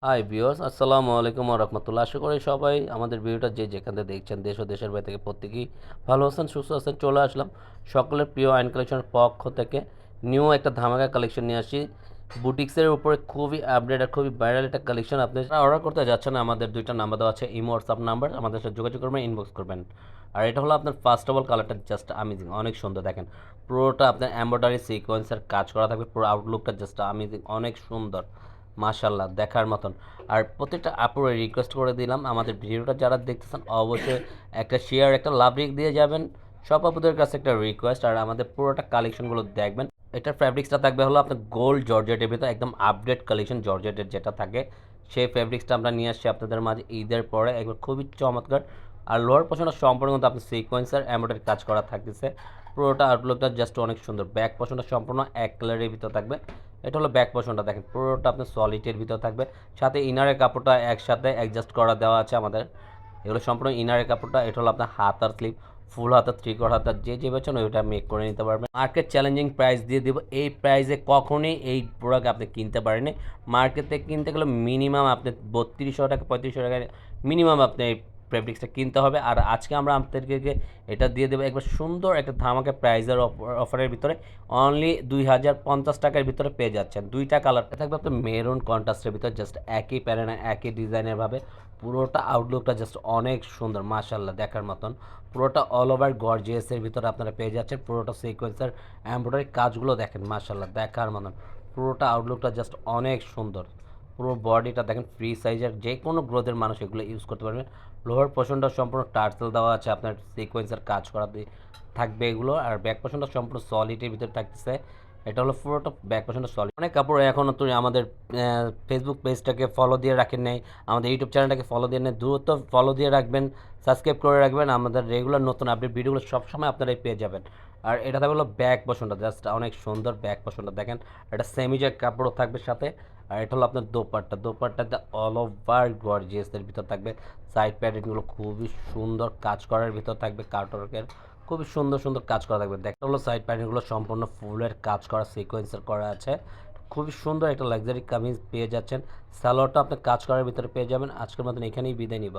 Hi viewers, আসসালামু আলাইকুম ওয়া রাহমাতুল্লাহ। আশা করি সবাই আমাদের ভিডিওটা যে যেখান থেকে দেখছেন, দেশ ও দেশের বাইরে থেকে প্রত্যেকেই ভালো আছেন, সুস্থ আছেন। চলে আসলাম সকলের প্রিয় আইন কালেকশনের পক্ষ থেকে নিউ একটা ধামাকা কালেকশন নিয়ে আসি। বুটিক্সের উপরে খুবই আপডেট আর খুবই ভাইরাল একটা কালেকশন। আপনি যারা অর্ডার করতে যাচ্ছেন, আমাদের দুইটা নাম্বার দেওয়া আছে, ইমো হোয়াটসঅ্যাপ নাম্বার। আমাদের সাথে যোগাযোগ করবেন, ইনবক্স করবেন। আর এটা হলো আপনার ফার্স্ট অফ অল কালারটা জাস্ট আমেজিং, অনেক সুন্দর। দেখেন পুরোটা আপনার এমব্রয়ডারি সিকোয়েন্সের কাজ করা থাকবে, পুরো আউটলুকটা জাস্ট আমেজিং, অনেক সুন্দর, মাশাল্লাহ দেখার মতন। আর প্রত্যেকটা আপুরে রিকোয়েস্ট করে দিলাম, আমাদের ভিডিওটা যারা দেখতেছেন অবশ্যই একটা শেয়ার, একটা লাভ রিক দিয়ে যাবেন। সব আপুদের কাছে একটা রিকোয়েস্ট, আর আমাদের পুরোটা কালেকশনগুলো দেখবেন। এটার ফ্যাব্রিক্সটা থাকবে হলো আপনার গোল্ড জর্জেটের ভিতরে, একদম আপডেট কালেকশন জর্জেটের যেটা থাকে সেই ফ্যাব্রিক্সটা আমরা নিয়ে আসছি আপনাদের মাঝে ঈদের পরে, একবার খুবই চমৎকার। আর লোয়ার পোর্শনটা সম্পূর্ণ কিন্তু আপনার সিকোয়েন্সার এমব্রয়ডারি কাজ করা থাকতেছে। পুরোটা আউটলুকটা জাস্ট অনেক সুন্দর। ব্যাক পোর্শনটা সম্পূর্ণ এক কালারের ভিতর থাকবে। এটা হলো ব্যাক পোর্শনটা, দেখেন পুরোটা আপনার সলিডের ভিতর থাকবে। সাথে ইনারের কাপড়টা একসাথে অ্যাডজাস্ট করা দেওয়া আছে আমাদের। এগুলো সম্পূর্ণ ইনারের কাপড়টা। এটা হলো আপনার হাতার স্লিভ, ফুল হাতার, থ্রি কোয়ার্টার হাতার, যে যে বেছেন ওইটা মেক করে নিতে পারবেন। মার্কেট চ্যালেঞ্জিং প্রাইস দিয়ে দেবো। এই প্রাইসে কখনোই এই প্রোডাক্ট আপনি কিনতে পারেননি। মার্কেট থেকে কিনতে গেলে মিনিমাম আপনি 3200 টাকা 3500 টাকা মিনিমাম আপনি এই ফেব্রিক্সটা কিনতে হবে। আর আজকে আমরা আপনাদেরকে এটা দিয়ে দেবো একবার সুন্দর একটা ধামাকা প্রাইজের অফারের ভিতরে। অনলি 2050 টাকার ভিতরে পেয়ে যাচ্ছেন। দুইটা কালার থাকবে আপনার মেরুন কন্ট্রাস্টের ভিতরে, জাস্ট একই প্যাটার্নে একই ডিজাইনের ভাবে। পুরোটা আউটলুকটা জাস্ট অনেক সুন্দর, মাশাল্লাহ দেখার মতন। পুরোটা অল ওভার গর্জিয়াসের ভিতরে আপনারা পেয়ে যাচ্ছেন। পুরোটা সিকোয়েন্সের এমব্রয়ডারি কাজগুলো দেখেন, মাশাল্লাহ দেখার মতন। পুরোটা আউটলুকটা জাস্ট অনেক সুন্দর। পুরো বডিটা দেখেন, ফ্রি সাইজের যে কোনো গ্রোথের মানুষ এগুলো ইউজ করতে পারবেন। লোহার পোর্শনটা সম্পূর্ণ টার্সেল দেওয়া আছে, আপনার সিকোয়েন্সের কাজ করা থাকবে এগুলো। আর ব্যাক পোর্শনটা সম্পূর্ণ সলিডের ভিতরে থাকতেছে। এটা হলো পুরোটা ব্যাক পোর্শনটা সলিড। অনেক কাপড় এখনও তুমি আমাদের ফেসবুক পেজটাকে ফলো দিয়ে রাখেন নাই, আমাদের ইউটিউব চ্যানেলটাকে ফলো দিয়ে নেই, দ্রুত ফলো দিয়ে রাখবেন, সাবস্ক্রাইব করে রাখবেন। আমাদের রেগুলার নতুন আপডেট ভিডিওগুলো সবসময় আপনারাই পেয়ে যাবেন। আর এটা থাকবে হলো ব্যাক পোর্শনটা, জাস্ট অনেক সুন্দর ব্যাক পোর্শনটা দেখেন। এটা সেমিজের কাপড়ও থাকবে সাথে। আর এটা হলো আপনার দোপাট্টাটা অল ওভার গর্জিয়াসের ভিতর থাকবে। সাইড প্যাটার্নগুলো খুবই সুন্দর কাজ করার ভিতর থাকবে, কাটওয়ার্কের খুবই সুন্দর সুন্দর কাজ করা থাকবে। দেখতে হলো সাইড প্যাটার্নগুলো সম্পূর্ণ ফুলের কাজ করা, সিকোয়েন্সের করা আছে। খুবই সুন্দর একটা লাক্সারি কামিজ পেয়ে যাচ্ছেন। সালোয়ারটা আপনি কাজ করার ভিতরে পেয়ে যাবেন। আজকের মতন এখানেই বিদায় নিব।